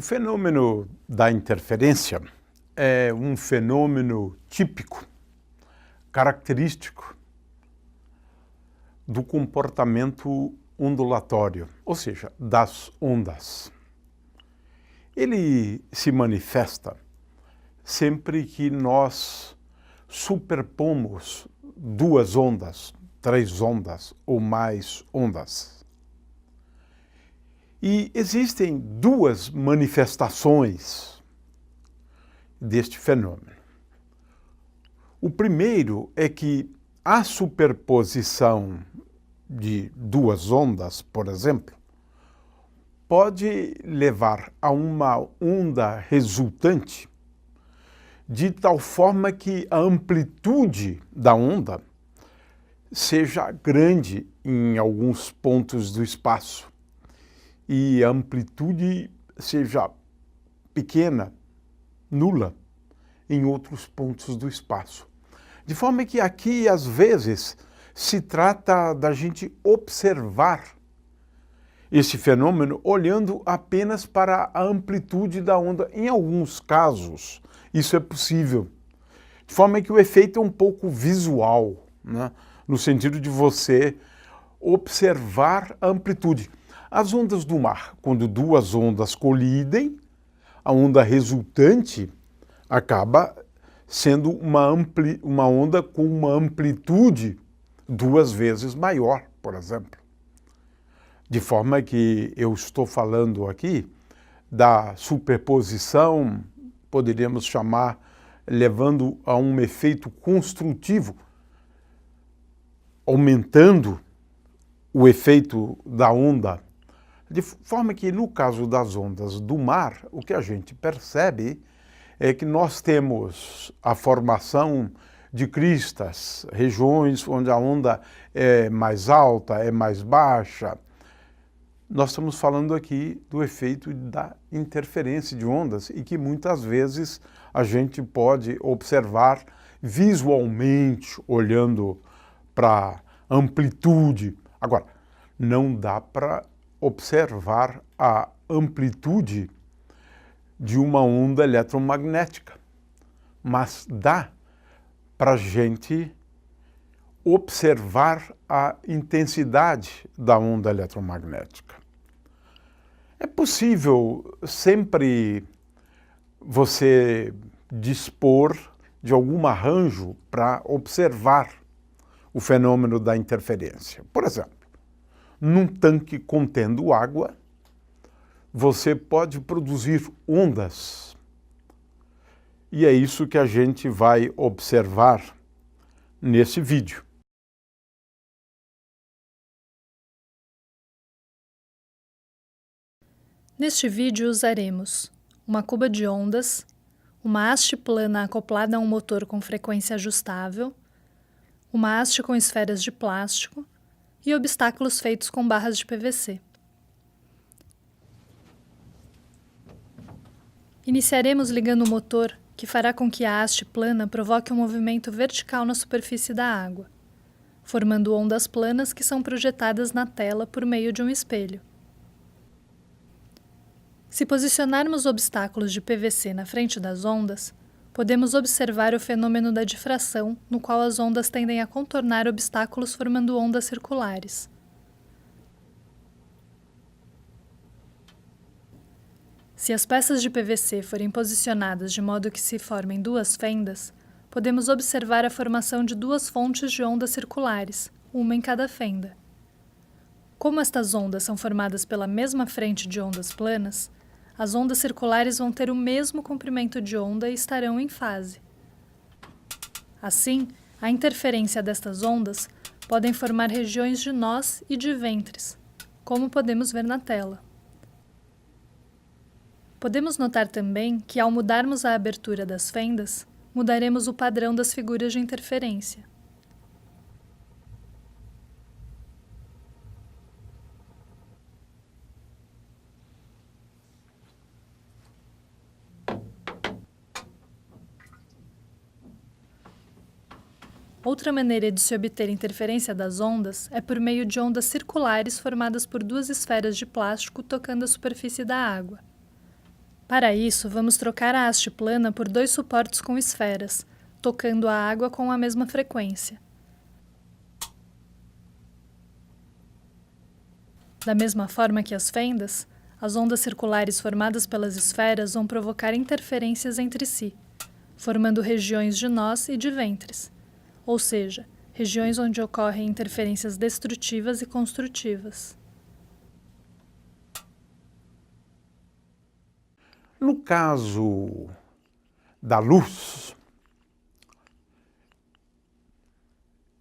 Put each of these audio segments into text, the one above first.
fenômeno da interferência é um fenômeno típico, característico do comportamento ondulatório, ou seja, das ondas. Ele se manifesta sempre que nós superpomos duas ondas, três ondas ou mais ondas. E existem duas manifestações deste fenômeno. O primeiro é que a superposição de duas ondas, por exemplo, pode levar a uma onda resultante de tal forma que a amplitude da onda seja grande em alguns pontos do espaço e a amplitude seja pequena, nula, em outros pontos do espaço. De forma que aqui, às vezes, se trata da gente observar esse fenômeno olhando apenas para a amplitude da onda. Em alguns casos, isso é possível. De forma que o efeito é um pouco visual, né? No sentido de você observar a amplitude. As ondas do mar, quando duas ondas colidem, a onda resultante acaba sendo uma onda com uma amplitude duas vezes maior, por exemplo. De forma que eu estou falando aqui da superposição, poderíamos chamar, levando a um efeito construtivo, aumentando o efeito da onda, de forma que no caso das ondas do mar, o que a gente percebe é que nós temos a formação de cristas, regiões onde a onda é mais alta, é mais baixa. Nós estamos falando aqui do efeito da interferência de ondas e que muitas vezes a gente pode observar visualmente, olhando para a amplitude. Agora, não dá para observar a amplitude de uma onda eletromagnética, mas dá para a gente observar a intensidade da onda eletromagnética. É possível sempre você dispor de algum arranjo para observar o fenômeno da interferência. Por exemplo, num tanque contendo água, você pode produzir ondas. E é isso que a gente vai observar nesse vídeo. Neste vídeo usaremos uma cuba de ondas, uma haste plana acoplada a um motor com frequência ajustável, uma haste com esferas de plástico e obstáculos feitos com barras de PVC. Iniciaremos ligando o motor, que fará com que a haste plana provoque um movimento vertical na superfície da água, formando ondas planas que são projetadas na tela por meio de um espelho. Se posicionarmos obstáculos de PVC na frente das ondas, podemos observar o fenômeno da difração, no qual as ondas tendem a contornar obstáculos formando ondas circulares. Se as peças de PVC forem posicionadas de modo que se formem duas fendas, podemos observar a formação de duas fontes de ondas circulares, uma em cada fenda. Como estas ondas são formadas pela mesma frente de ondas planas, as ondas circulares vão ter o mesmo comprimento de onda e estarão em fase. Assim, a interferência destas ondas podem formar regiões de nós e de ventres, como podemos ver na tela. Podemos notar também que, ao mudarmos a abertura das fendas, mudaremos o padrão das figuras de interferência. Outra maneira de se obter interferência das ondas é por meio de ondas circulares formadas por duas esferas de plástico tocando a superfície da água. Para isso, vamos trocar a haste plana por 2 suportes com esferas, tocando a água com a mesma frequência. Da mesma forma que as fendas, as ondas circulares formadas pelas esferas vão provocar interferências entre si, formando regiões de nós e de ventres, ou seja, regiões onde ocorrem interferências destrutivas e construtivas. No caso da luz,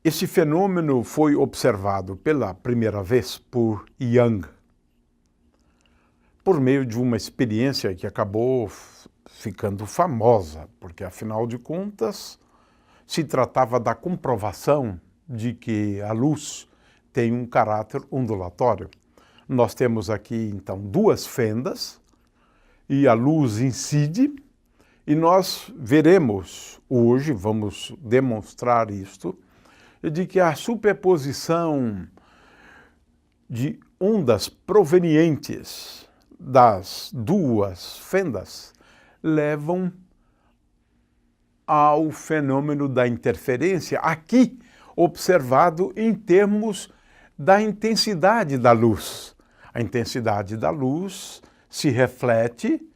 esse fenômeno foi observado pela primeira vez por Young, por meio de uma experiência que acabou ficando famosa, porque, afinal de contas, se tratava da comprovação de que a luz tem um caráter ondulatório. Nós temos aqui, então, 2 fendas, e a luz incide, e nós veremos hoje, vamos demonstrar isto, de que a superposição de ondas provenientes das 2 fendas levam ao fenômeno da interferência, aqui observado em termos da intensidade da luz. A intensidade da luz se reflete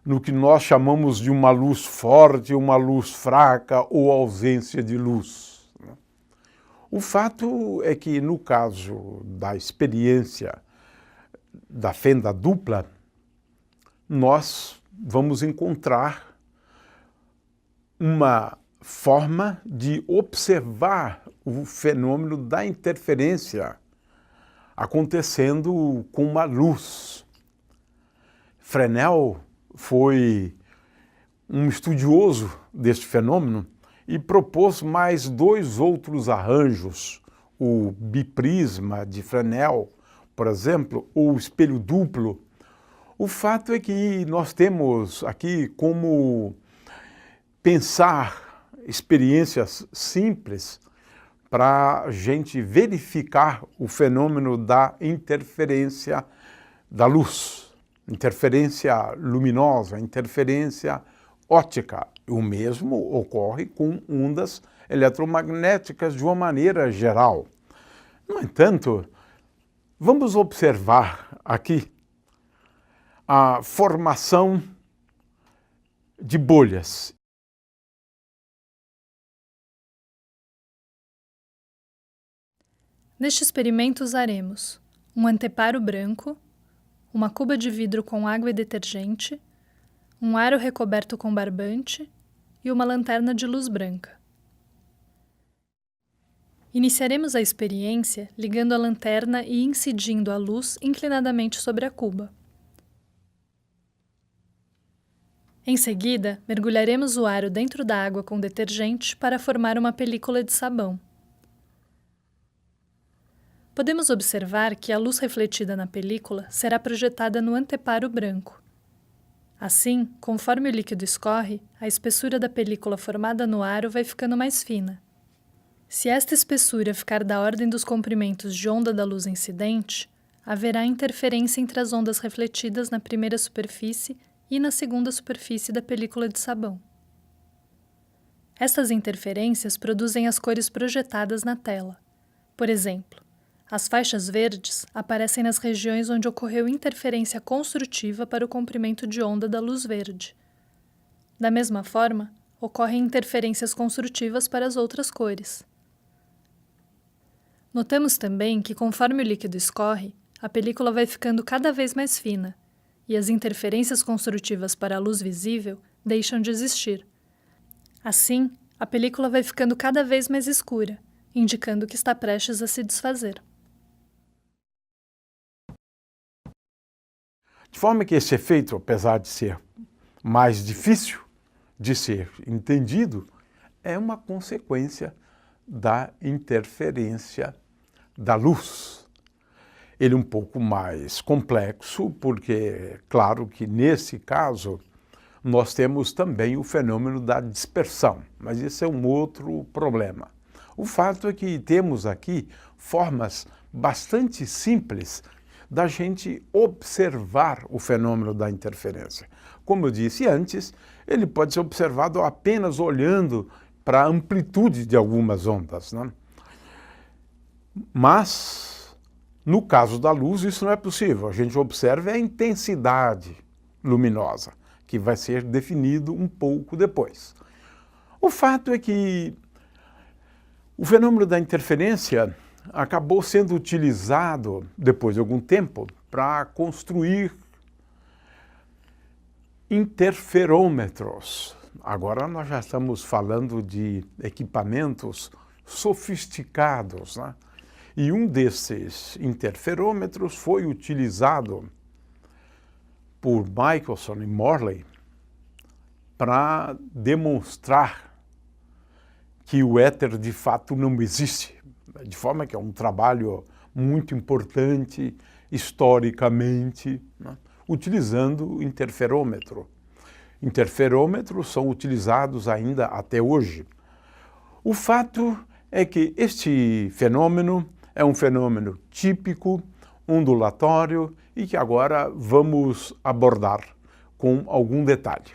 no que nós chamamos de uma luz forte, uma luz fraca ou ausência de luz. O fato é que, no caso da experiência da fenda dupla, nós vamos encontrar uma forma de observar o fenômeno da interferência acontecendo com uma luz. Fresnel foi um estudioso deste fenômeno e propôs mais 2 outros arranjos, o biprisma de Fresnel, por exemplo, ou o espelho duplo. O fato é que nós temos aqui como pensar experiências simples para a gente verificar o fenômeno da interferência da luz, interferência luminosa, interferência óptica. O mesmo ocorre com ondas eletromagnéticas de uma maneira geral. No entanto, vamos observar aqui a formação de bolhas. Neste experimento usaremos um anteparo branco, uma cuba de vidro com água e detergente, um aro recoberto com barbante e uma lanterna de luz branca. Iniciaremos a experiência ligando a lanterna e incidindo a luz inclinadamente sobre a cuba. Em seguida, mergulharemos o aro dentro da água com detergente para formar uma película de sabão. Podemos observar que a luz refletida na película será projetada no anteparo branco. Assim, conforme o líquido escorre, a espessura da película formada no aro vai ficando mais fina. Se esta espessura ficar da ordem dos comprimentos de onda da luz incidente, haverá interferência entre as ondas refletidas na primeira superfície e na segunda superfície da película de sabão. Estas interferências produzem as cores projetadas na tela. Por exemplo, as faixas verdes aparecem nas regiões onde ocorreu interferência construtiva para o comprimento de onda da luz verde. Da mesma forma, ocorrem interferências construtivas para as outras cores. Notamos também que, conforme o líquido escorre, a película vai ficando cada vez mais fina, e as interferências construtivas para a luz visível deixam de existir. Assim, a película vai ficando cada vez mais escura, indicando que está prestes a se desfazer. De forma que esse efeito, apesar de ser mais difícil de ser entendido, é uma consequência da interferência da luz. Ele é um pouco mais complexo, porque, claro que nesse caso, nós temos também o fenômeno da dispersão, mas esse é um outro problema. O fato é que temos aqui formas bastante simples da gente observar o fenômeno da interferência. Como eu disse antes, ele pode ser observado apenas olhando para a amplitude de algumas ondas, né? Mas, no caso da luz, isso não é possível. A gente observa a intensidade luminosa, que vai ser definido um pouco depois. O fato é que o fenômeno da interferência acabou sendo utilizado, depois de algum tempo, para construir interferômetros. Agora nós já estamos falando de equipamentos sofisticados, né? E um desses interferômetros foi utilizado por Michelson e Morley para demonstrar que o éter de fato não existe, de forma que é um trabalho muito importante historicamente, né? Utilizando o interferômetro. Interferômetros são utilizados ainda até hoje. O fato é que este fenômeno é um fenômeno típico, ondulatório e que agora vamos abordar com algum detalhe.